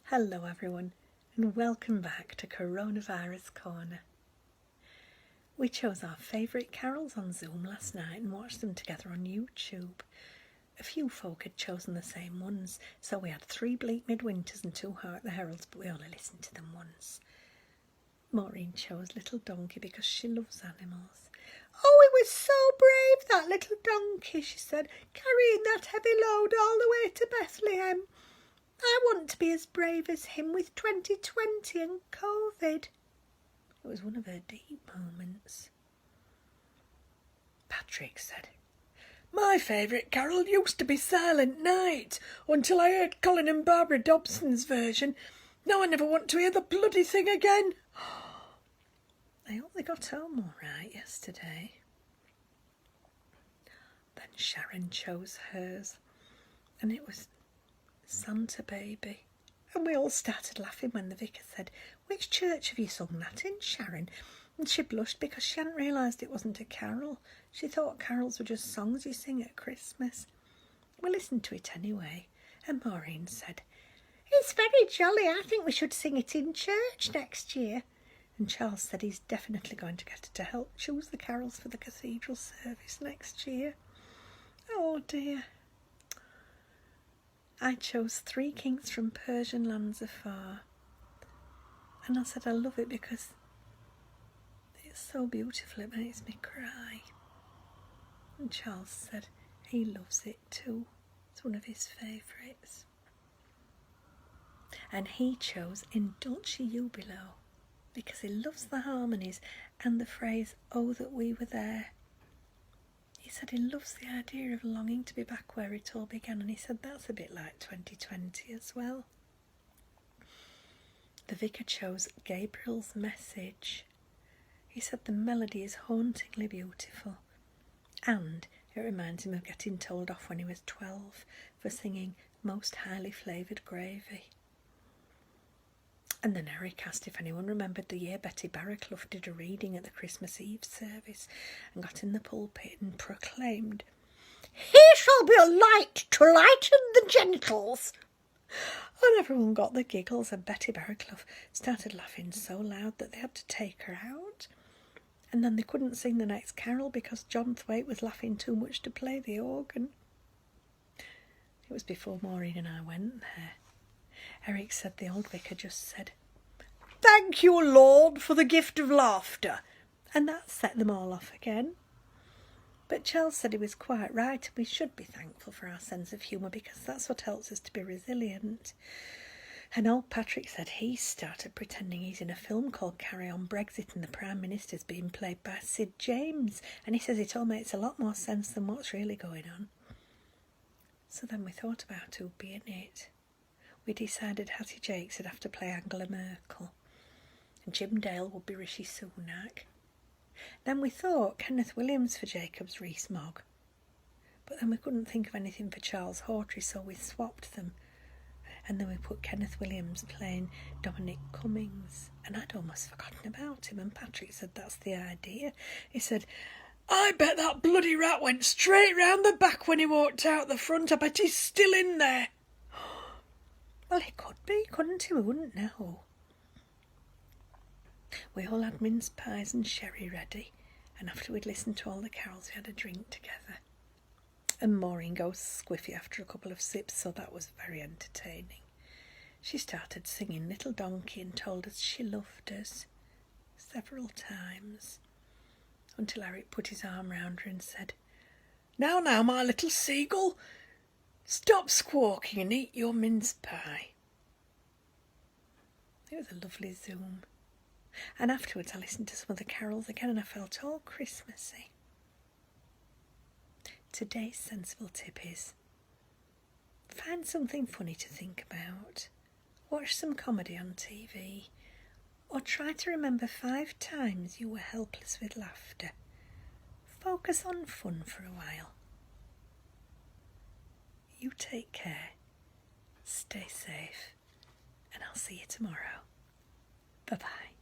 Hello everyone and welcome back to Coronavirus Corner. We chose our favourite carols on Zoom last night and watched them together on YouTube. A few folk had chosen the same ones, so we had 3 Bleak Midwinters and 2 Hark the Heralds, but we only listened to them once. Maureen chose Little Donkey because she loves animals. "Oh, it was so brave, that little donkey," she said, "carrying that heavy load all the way to Bethlehem. I want to be as brave as him with 2020 and COVID." It was one of her deep moments. Patrick said, "My favourite carol used to be Silent Night, until I heard Colin and Barbara Dobson's version. Now I never want to hear the bloody thing again." I hope they got home all right yesterday. Then Sharon chose hers, and it was Santa Baby. And we all started laughing when the vicar said, "Which church have you sung that in, Sharon?" And she blushed because she hadn't realised it wasn't a carol. She thought carols were just songs you sing at Christmas. We listened to it anyway, and Maureen said, "It's very jolly. I think we should sing it in church next year." And Charles said he's definitely going to get her to help choose the carols for the cathedral service next year. Oh dear. I chose 3 Kings from Persian Lands Afar. And I said I love it because it's so beautiful it makes me cry. And Charles said he loves it too. It's one of his favourites. And he chose In Dulce Jubilo because he loves the harmonies and the phrase, "Oh, that we were there." He said he loves the idea of longing to be back where it all began, and he said that's a bit like 2020 as well. The vicar chose Gabriel's Message. He said the melody is hauntingly beautiful, and it reminds him of getting told off when he was 12 for singing Most Highly Flavoured Gravy. And then Eric asked if anyone remembered the year Betty Barraclough did a reading at the Christmas Eve service and got in the pulpit and proclaimed, "He shall be a light to lighten the gentles." And everyone got the giggles, and Betty Barraclough started laughing so loud that they had to take her out. And then they couldn't sing the next carol because John Thwaite was laughing too much to play the organ. It was before Maureen and I went there. Eric said the old vicar just said, "Thank you, Lord, for the gift of laughter," and that set them all off again. But Charles said he was quite right, and we should be thankful for our sense of humour because that's what helps us to be resilient. And old Patrick said he started pretending he's in a film called Carry On Brexit and the Prime Minister's being played by Sid James, and he says it all makes a lot more sense than what's really going on. So then we thought about who'd be in it. We decided Hattie Jakes would have to play Angela Merkel, and Jim Dale would be Rishi Sunak. Then we thought Kenneth Williams for Jacob's Rees-Mogg, but then we couldn't think of anything for Charles Hawtrey, so we swapped them. And then we put Kenneth Williams playing Dominic Cummings, and I'd almost forgotten about him, and Patrick said that's the idea. He said, "I bet that bloody rat went straight round the back when he walked out the front. I bet he's still in there." Well, he could be, couldn't he? We wouldn't know. We all had mince pies and sherry ready, and after we'd listened to all the carols, we had a drink together. And Maureen goes squiffy after a couple of sips, so that was very entertaining. She started singing Little Donkey and told us she loved us several times, until Eric put his arm round her and said, Now, my little seagull, stop squawking and eat your mince pie." It was a lovely Zoom. And afterwards I listened to some of the carols again and I felt all Christmassy. Today's sensible tip is, find something funny to think about, watch some comedy on TV, or try to remember 5 times you were helpless with laughter. Focus on fun for a while. You take care, stay safe, and I'll see you tomorrow. Bye-bye.